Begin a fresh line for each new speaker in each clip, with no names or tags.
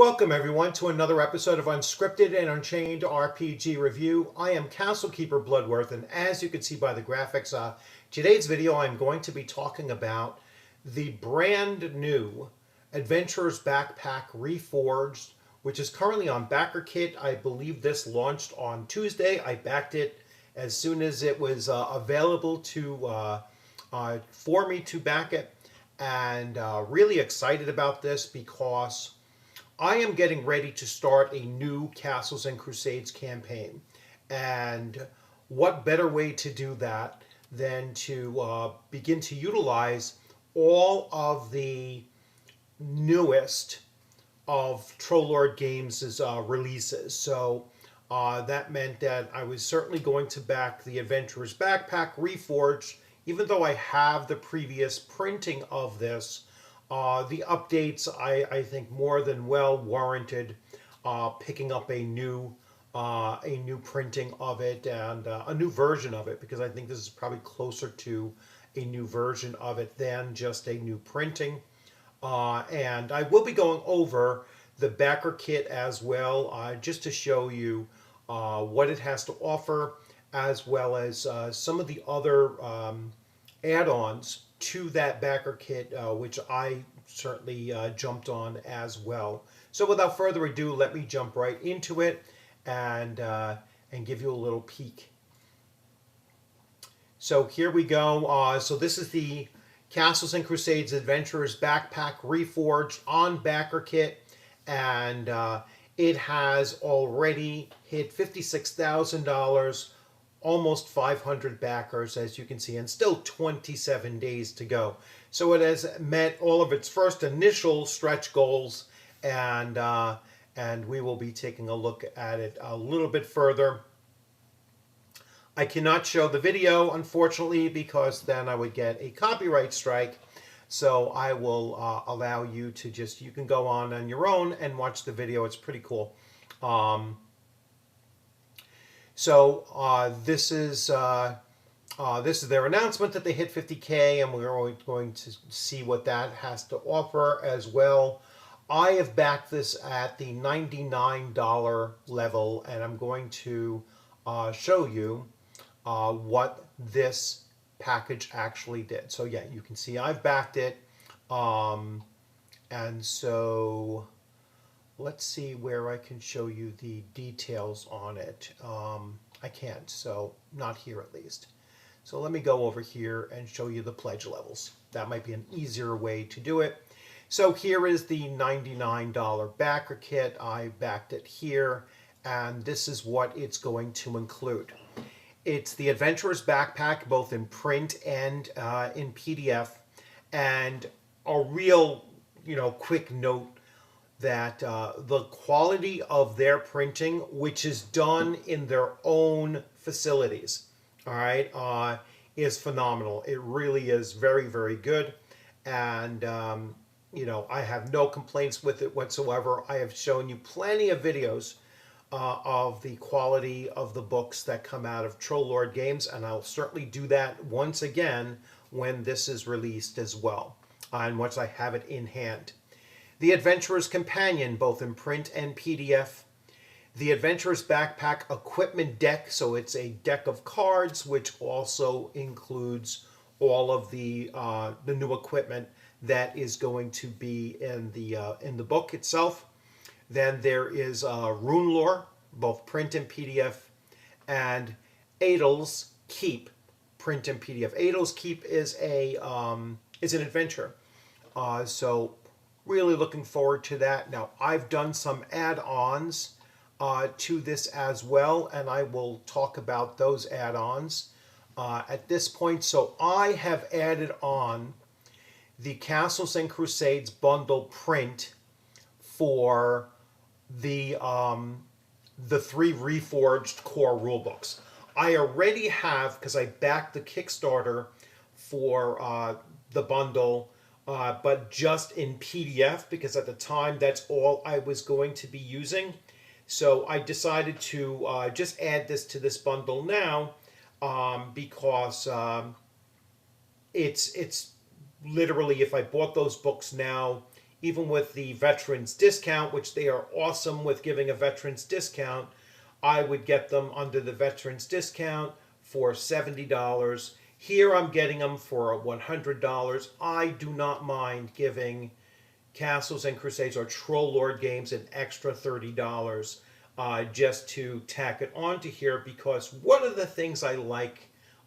Welcome everyone to another episode of Unscripted and Unchained RPG Review. I am Castlekeeper Bloodworth, and as you can see by the graphics, today's video I'm going to be talking about the brand new Adventurer's Backpack Reforged, which is currently on Backerkit. I believe this launched on Tuesday. I backed it as soon as it was available for me to back it, and really excited about this because I am getting ready to start a new Castles and Crusades campaign. And what better way to do that than to begin to utilize all of the newest of Trollord Games' releases. So that meant that I was certainly going to back the Adventurer's Backpack Reforged, even though I have the previous printing of this. The updates, I think, more than well warranted picking up a new printing of it and a new version of it, because I think this is probably closer to a new version of it than just a new printing. And I will be going over the Backerkit as well, just to show you what it has to offer, as well as some of the other add-ons to that Backerkit, which I certainly jumped on as well. So without further ado, let me jump right into it and give you a little peek. So here we go. So this is the Castles and Crusades Adventurer's Backpack Reforged on Backerkit, and it has already hit $56,000. Almost 500 backers, as you can see, and still 27 days to go. So it has met all of its first initial stretch goals, and we will be taking a look at it a little bit further. I cannot show the video, unfortunately, because then I would get a copyright strike. So I will allow you to you can go on your own and watch the video. It's pretty cool. So this is their announcement that they hit 50K, and we're going to see what that has to offer as well. I have backed this at the $99 level, and I'm going to show you what this package actually did. So yeah, you can see I've backed it, and so let's see where I can show you the details on it. I can't, so not here at least. So let me go over here and show you the pledge levels. That might be an easier way to do it. So here is the $99 backer kit. I backed it here, and this is what it's going to include. It's the Adventurer's Backpack, both in print and in PDF. And a real, quick note that the quality of their printing, which is done in their own facilities, all right, is phenomenal. It really is very, very good. And, I have no complaints with it whatsoever. I have shown you plenty of videos of the quality of the books that come out of Trollord Games, and I'll certainly do that once again when this is released as well, and once I have it in hand. The Adventurer's Companion, both in print and PDF. The Adventurer's Backpack Equipment Deck, so it's a deck of cards, which also includes all of the new equipment that is going to be in the book itself. Then there is Rune Lore, both print and PDF, and Adel's Keep, print and PDF. Adel's Keep is an adventure, so really looking forward to that. Now, I've done some add-ons to this as well, and I will talk about those add-ons at this point. So I have added on the Castles and Crusades bundle print for the 3 Reforged core rulebooks. I already have, because I backed the Kickstarter for the bundle, but just in PDF, because at the time that's all I was going to be using. So I decided to just add this to this bundle now, because it's literally, if I bought those books now, even with the veterans discount, which they are awesome with giving a veterans discount, I would get them under the veterans discount for $70. Here I'm getting them for $100. I do not mind giving Castles and Crusades or Troll Lord games an extra $30 just to tack it onto here, because one of the things I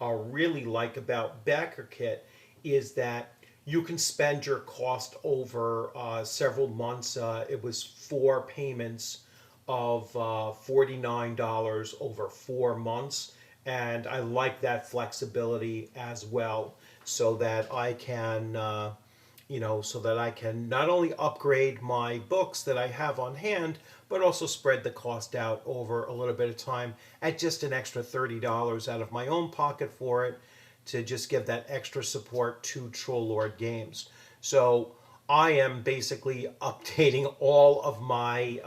really like about Backerkit is that you can spend your cost over several months. It was 4 payments of $49 over 4 months, and I like that flexibility as well, so that I can so that I can not only upgrade my books that I have on hand, but also spread the cost out over a little bit of time at just an extra $30 out of my own pocket for it, to just give that extra support to Troll Lord games. So I am basically updating all of my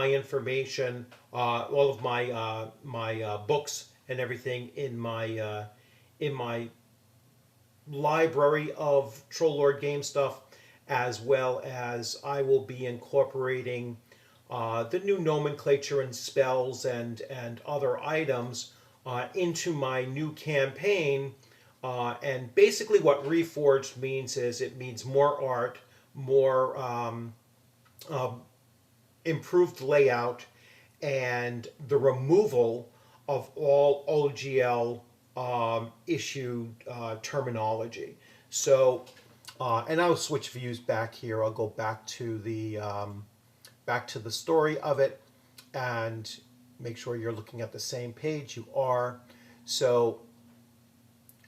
information, all of my books and everything in my library of Troll Lord game stuff, as well as I will be incorporating the new nomenclature and spells and other items into my new campaign. And basically what Reforged means is it means more art, more improved layout, and the removal of all OGL issued terminology. So, and I'll switch views back here. I'll go back to the story of it, and make sure you're looking at the same page. You are. So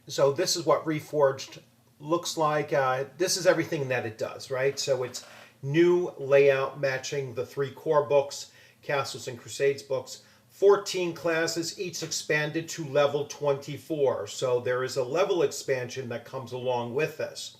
this is what Reforged looks like. This is everything that it does, right? So it's new layout matching the 3 core books, Castles and Crusades books. 14 classes, each expanded to level 24. So there is a level expansion that comes along with this.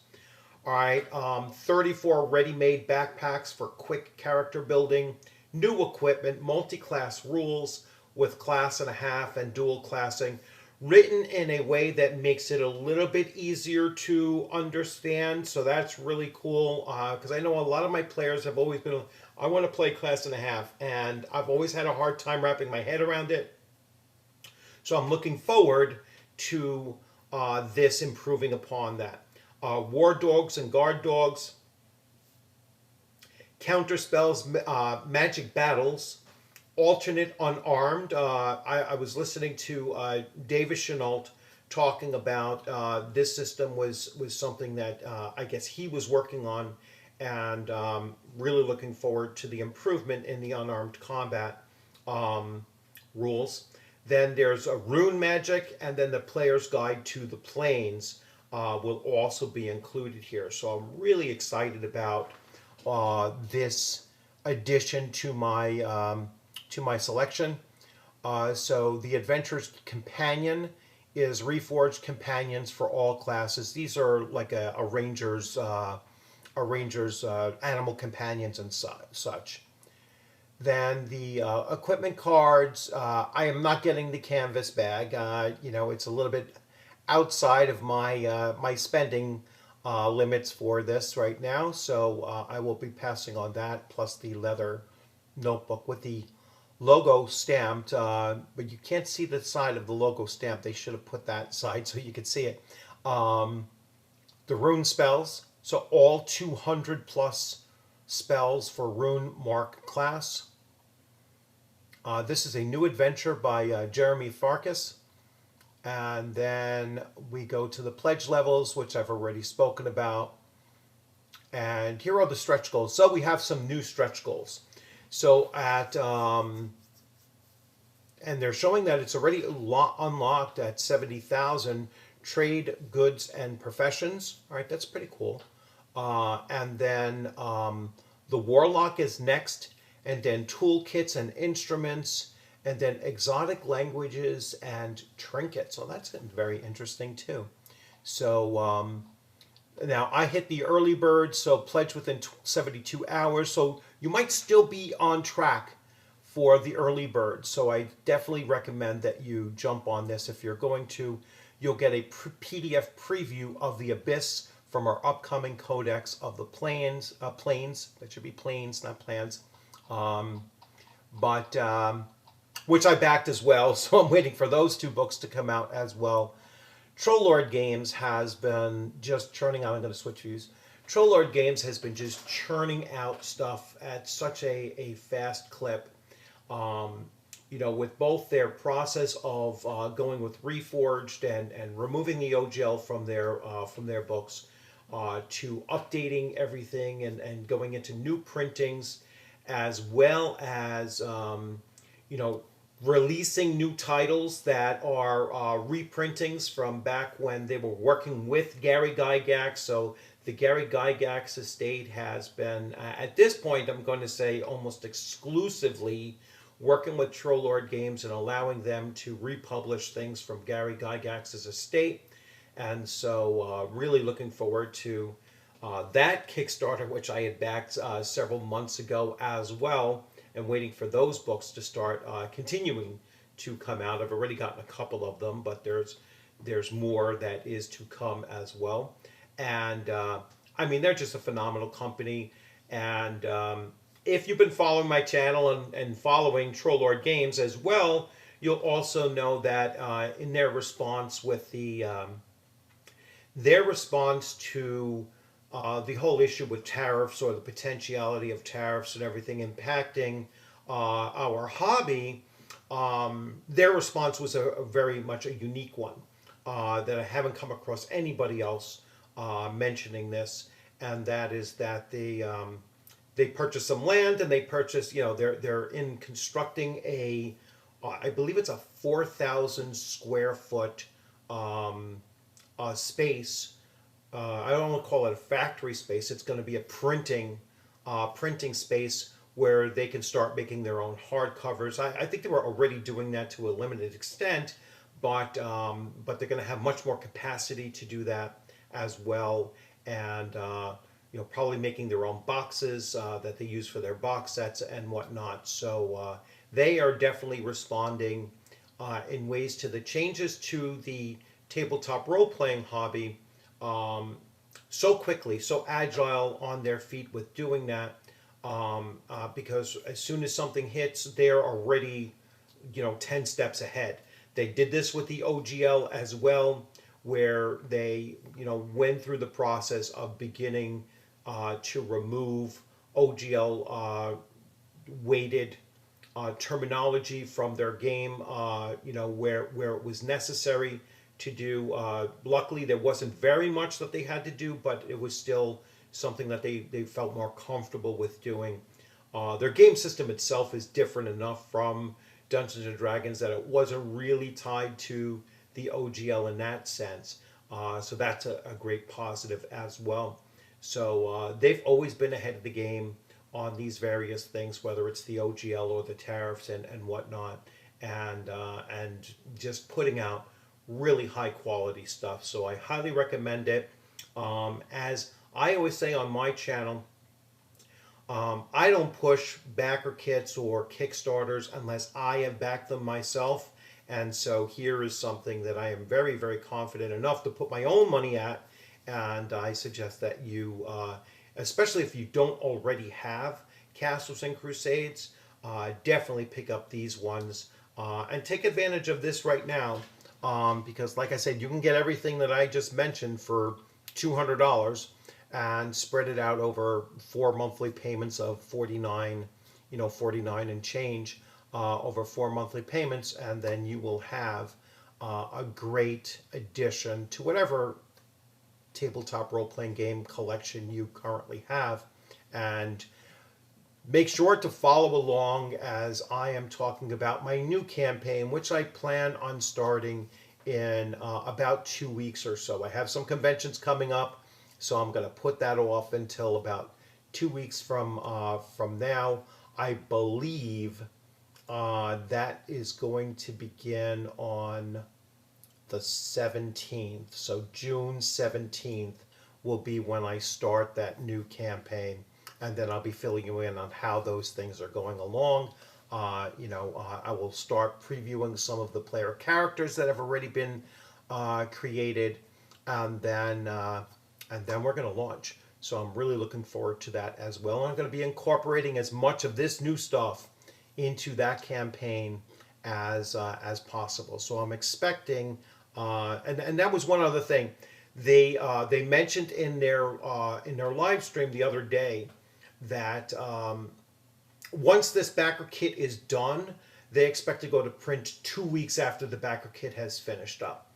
All right, 34 ready-made backpacks for quick character building, new equipment, multi-class rules with class and a half and dual classing, written in a way that makes it a little bit easier to understand. So that's really cool, because I know a lot of my players have always been, I want to play class and a half, and I've always had a hard time wrapping my head around it. So I'm looking forward to this improving upon that. War dogs and guard dogs, counter spells, magic battles, alternate unarmed. I was listening to David Chenault talking about this system was something that I guess he was working on, and really looking forward to the improvement in the unarmed combat rules. Then there's a rune magic, and then the player's guide to the planes will also be included here. So I'm really excited about this addition to my selection. So the Adventurer's Companion is Reforged companions for all classes. These are like a ranger's animal companions and such. Then the equipment cards. I am not getting the canvas bag. It's a little bit outside of my my spending limits for this right now. So I will be passing on that, plus the leather notebook with the logo stamped, but you can't see the side of the logo stamp. They should have put that side so you could see it. The rune spells, so all 200 plus spells for rune mark class. This is a new adventure by Jeremy Farkas. And then we go to the pledge levels, which I've already spoken about. And here are the stretch goals. So we have some new stretch goals. So and they're showing that it's already unlocked at 70,000 trade, goods, and professions. All right, that's pretty cool. And then the Warlock is next, and then toolkits and instruments, and then exotic languages and trinkets. So that's very interesting too. So now I hit the early bird, so pledge within 72 hours. So you might still be on track for the early bird. So I definitely recommend that you jump on this. If you're going to, you'll get a PDF preview of the Abyss from our upcoming Codex of the Planes. That should be Planes, not Plans. Um, but which I backed as well, so I'm waiting for those two books to come out as well. Trollord Games has been just churning out. I'm going to switch views. Trollord Games has been just churning out stuff at such a fast clip. Um, with both their process of going with Reforged and removing the OGL from their books, to updating everything and going into new printings, as well as you know releasing new titles that are reprintings from back when they were working with Gary Gygax. So the Gary Gygax estate has been, at this point, I'm going to say almost exclusively working with Trollord Games and allowing them to republish things from Gary Gygax's estate. And so, really looking forward to that Kickstarter, which I had backed several months ago as well, and waiting for those books to start continuing to come out. I've already gotten a couple of them, but there's more that is to come as well. And I mean, they're just a phenomenal company. And if you've been following my channel and following Trollord Games as well, you'll also know that in their response with their response to the whole issue with tariffs, or the potentiality of tariffs and everything impacting our hobby, their response was a very much a unique one that I haven't come across anybody else mentioning this, and that is that they purchased some land, and they purchased, they're in constructing I believe it's a 4,000 square foot space. I don't want to call it a factory space. It's going to be a printing space where they can start making their own hardcovers. I think they were already doing that to a limited extent, but they're going to have much more capacity to do that as well, and probably making their own boxes that they use for their box sets and whatnot. So they are definitely responding in ways to the changes to the tabletop role-playing hobby, so quickly, so agile on their feet with doing that, because as soon as something hits, they're already 10 steps ahead. They did this with the OGL as well, where they went through the process of beginning to remove OGL weighted terminology from their game, where it was necessary to do. Luckily, there wasn't very much that they had to do, but it was still something that they felt more comfortable with doing. Their game system itself is different enough from Dungeons and Dragons that it wasn't really tied to the OGL in that sense. So that's a great positive as well. So they've always been ahead of the game on these various things, whether it's the OGL or the tariffs and whatnot, and just putting out really high quality stuff. So I highly recommend it. As I always say on my channel, I don't push backer kits or Kickstarters unless I have backed them myself. And so here is something that I am very, very confident enough to put my own money at. And I suggest that you, especially if you don't already have Castles and Crusades, definitely pick up these ones and take advantage of this right now. Because like I said, you can get everything that I just mentioned for $200 and spread it out over 4 monthly payments of $49, $49 and change over 4 monthly payments, and then you will have a great addition to whatever tabletop role-playing game collection you currently have. And make sure to follow along as I am talking about my new campaign, which I plan on starting in about 2 weeks or so. I have some conventions coming up, so I'm going to put that off until about 2 weeks from now. I believe that is going to begin on the 17th. So June 17th will be when I start that new campaign. And then I'll be filling you in on how those things are going along. I will start previewing some of the player characters that have already been created. And then and then we're going to launch. So I'm really looking forward to that as well. And I'm going to be incorporating as much of this new stuff into that campaign as possible. So I'm expecting, and that was one other thing. They mentioned in their live stream the other day that once this backer kit is done, they expect to go to print 2 weeks after the backer kit has finished up.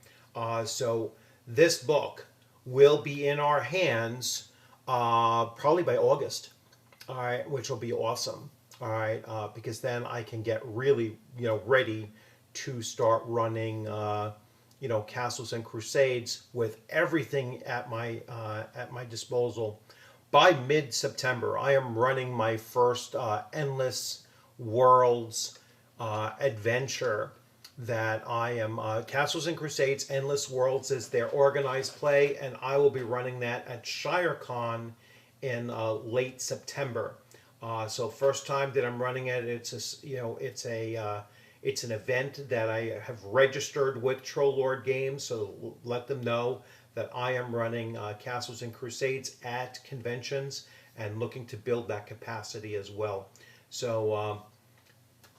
So this book will be in our hands probably by August. All right, which will be awesome. All right, because then I can get really ready to start running Castles and Crusades with everything at my disposal. By mid-September, I am running my first Endless Worlds adventure that I am Castles and Crusades Endless Worlds is their organized play, and I will be running that at ShireCon in late September. So first time that I'm running it, it's an event that I have registered with Troll Lord Games, so let them know that I am running Castles and Crusades at conventions and looking to build that capacity as well. So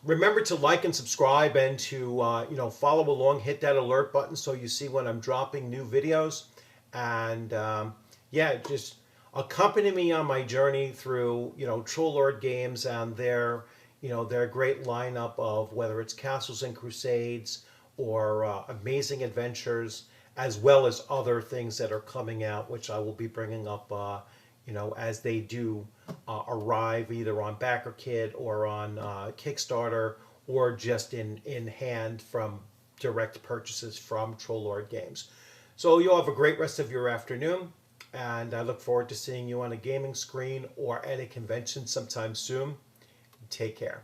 remember to like and subscribe and to follow along, hit that alert button so you see when I'm dropping new videos, and just accompany me on my journey through Troll Lord Games and their great lineup of whether it's Castles and Crusades or Amazing Adventures, as well as other things that are coming out, which I will be bringing up as they do arrive either on Backerkit or on Kickstarter, or just in hand from direct purchases from Troll Lord Games. So you'll have a great rest of your afternoon, and I look forward to seeing you on a gaming screen or at a convention sometime soon. Take care.